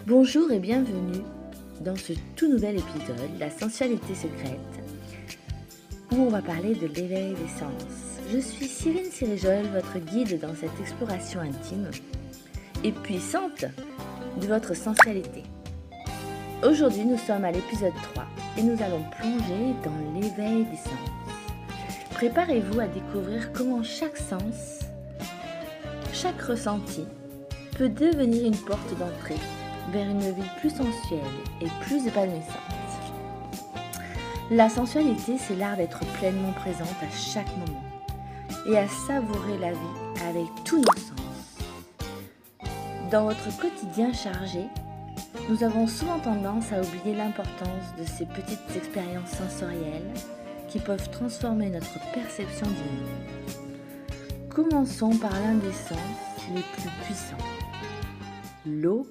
Bonjour et bienvenue dans ce tout nouvel épisode, La sensualité secrète, où on va parler de l'éveil des sens. Je suis Cyrine Sirijol, votre guide dans cette exploration intime et puissante de votre sensualité. Aujourd'hui, nous sommes à l'épisode 3 et nous allons plonger dans l'éveil des sens. Préparez-vous à découvrir comment chaque sens, chaque ressenti peut devenir une porte d'entrée vers une vie plus sensuelle et plus épanouissante. La sensualité, c'est l'art d'être pleinement présente à chaque moment et à savourer la vie avec tous nos sens. Dans votre quotidien chargé, nous avons souvent tendance à oublier l'importance de ces petites expériences sensorielles qui peuvent transformer notre perception du monde. Commençons par l'un des sens les plus puissants, l'odorat.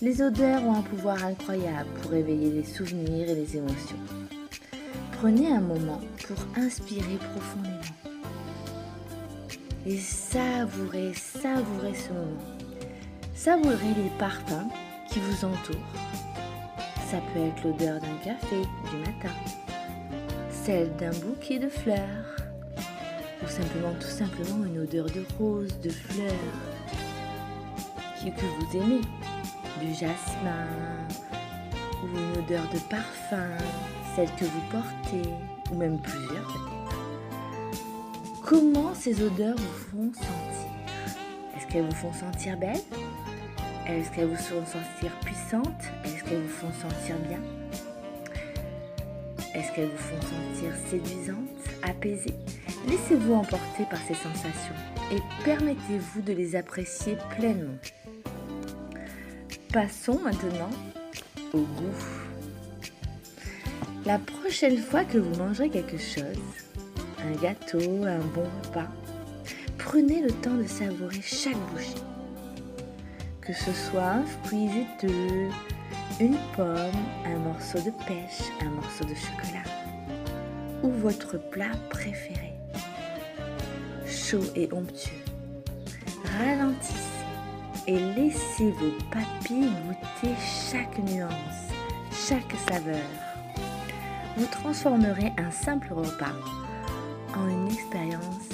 Les odeurs ont un pouvoir incroyable pour éveiller les souvenirs et les émotions. Prenez un moment pour inspirer profondément et savourez ce moment. Savourez les parfums qui vous entourent. Ça peut être l'odeur d'un café du matin, celle d'un bouquet de fleurs, ou tout simplement une odeur de rose, de fleurs que vous aimez, du jasmin, ou une odeur de parfum, celle que vous portez, ou même plusieurs peut-être. Comment ces odeurs vous font sentir? Est-ce qu'elles vous font sentir belle? Est-ce qu'elles vous font sentir puissante? Est-ce qu'elles vous font sentir bien? Est-ce qu'elles vous font sentir séduisante, apaisée? Laissez-vous emporter par ces sensations et permettez-vous de les apprécier pleinement. Passons maintenant au goût. La prochaine fois que vous mangerez quelque chose, un gâteau, un bon repas, prenez le temps de savourer chaque bouchée. Que ce soit un fruit juteux, une pomme, un morceau de pêche, un morceau de chocolat ou votre plat préféré. Chaud et onctueux. Ralentissez et laissez vos papilles goûter chaque nuance, chaque saveur. Vous transformerez un simple repas en une expérience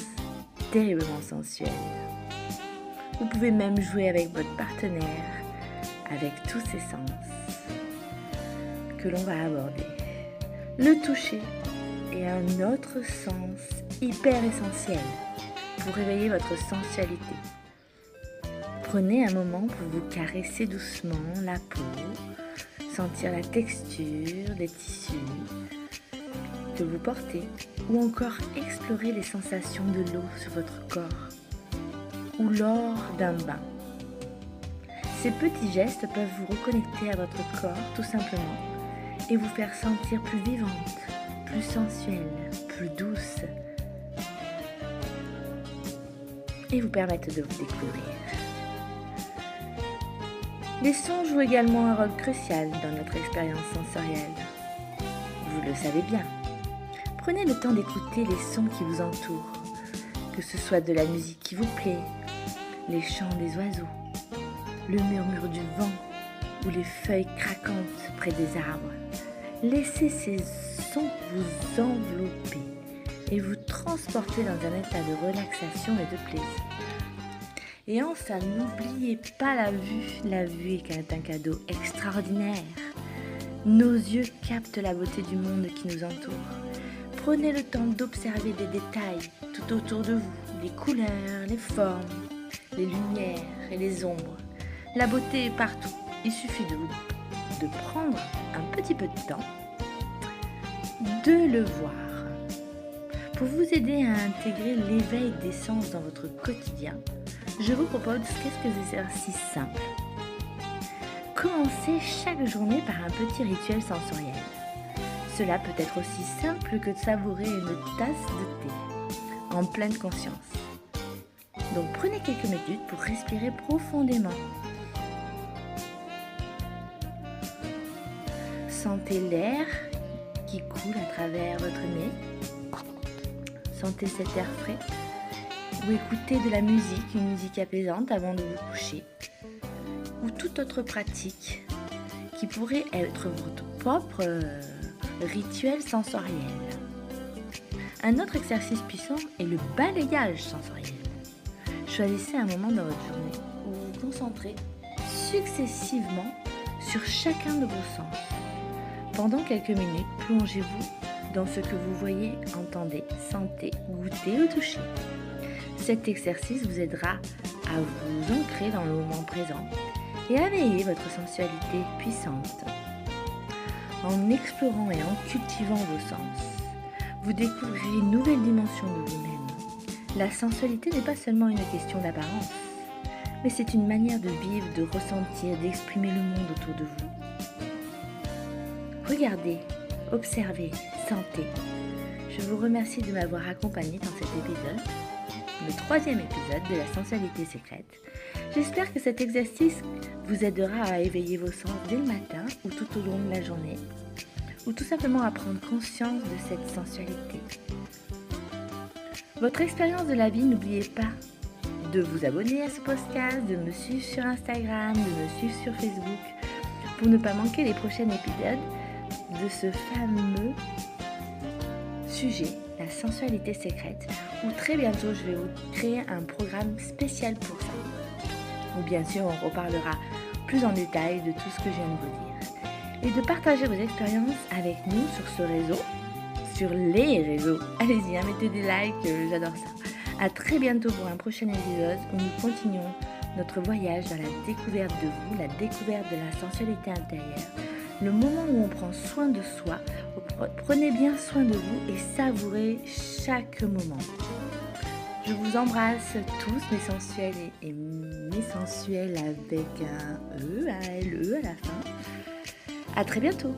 terriblement sensuelle. Vous pouvez même jouer avec votre partenaire, avec tous ces sens que l'on va aborder. Le toucher est un autre sens hyper essentiel pour réveiller votre sensualité. Prenez un moment pour vous caresser doucement la peau, sentir la texture des tissus que vous portez ou encore explorer les sensations de l'eau sur votre corps ou lors d'un bain. Ces petits gestes peuvent vous reconnecter à votre corps tout simplement et vous faire sentir plus vivante, plus sensuelle, plus douce et vous permettre de vous découvrir. Les sons jouent également un rôle crucial dans notre expérience sensorielle. Vous le savez bien. Prenez le temps d'écouter les sons qui vous entourent, que ce soit de la musique qui vous plaît, les chants des oiseaux, le murmure du vent ou les feuilles craquantes près des arbres. Laissez ces sons vous envelopper et vous transporter dans un état de relaxation et de plaisir. Et enfin, n'oubliez pas la vue. La vue est un cadeau extraordinaire. Nos yeux captent la beauté du monde qui nous entoure. Prenez le temps d'observer des détails tout autour de vous, les couleurs, les formes, les lumières et les ombres. La beauté est partout. Il suffit de prendre un petit peu de temps, de le voir. Pour vous aider à intégrer l'éveil des sens dans votre quotidien, je vous propose quelques exercices simples. Commencez chaque journée par un petit rituel sensoriel. Cela peut être aussi simple que de savourer une tasse de thé en pleine conscience. Donc prenez quelques minutes pour respirer profondément. Sentez l'air qui coule à travers votre nez. Sentez cet air frais ou écouter de la musique, une musique apaisante avant de vous coucher, ou toute autre pratique qui pourrait être votre propre rituel sensoriel. Un autre exercice puissant est le balayage sensoriel. Choisissez un moment dans votre journée où vous vous concentrez successivement sur chacun de vos sens. Pendant quelques minutes, plongez-vous dans ce que vous voyez, entendez, sentez, goûtez ou touchez. Cet exercice vous aidera à vous ancrer dans le moment présent et à éveiller votre sensualité puissante. En explorant et en cultivant vos sens, vous découvrirez une nouvelle dimension de vous-même. La sensualité n'est pas seulement une question d'apparence, mais c'est une manière de vivre, de ressentir, d'exprimer le monde autour de vous. Regardez, observez, sentez. Je vous remercie de m'avoir accompagné dans cet épisode, le 3e épisode de la sensualité secrète. J'espère que cet exercice vous aidera à éveiller vos sens dès le matin ou tout au long de la journée, ou tout simplement à prendre conscience de cette sensualité. Votre expérience de la vie, n'oubliez pas de vous abonner à ce podcast, de me suivre sur Instagram, de me suivre sur Facebook pour ne pas manquer les prochains épisodes de ce fameux sujet, la sensualité secrète, où très bientôt je vais vous créer un programme spécial pour ça. Où bien sûr on reparlera plus en détail de tout ce que je viens de vous dire. Et de partager vos expériences avec nous sur ce réseau, sur les réseaux. Allez-y, mettez des likes, j'adore ça. À très bientôt pour un prochain épisode où nous continuons notre voyage dans la découverte de vous, la découverte de la sensualité intérieure. Le moment où on prend soin de soi, prenez bien soin de vous et savourez chaque moment. Je vous embrasse tous, mes sensuels et mes sensuels avec un E, un LE à la fin. À très bientôt.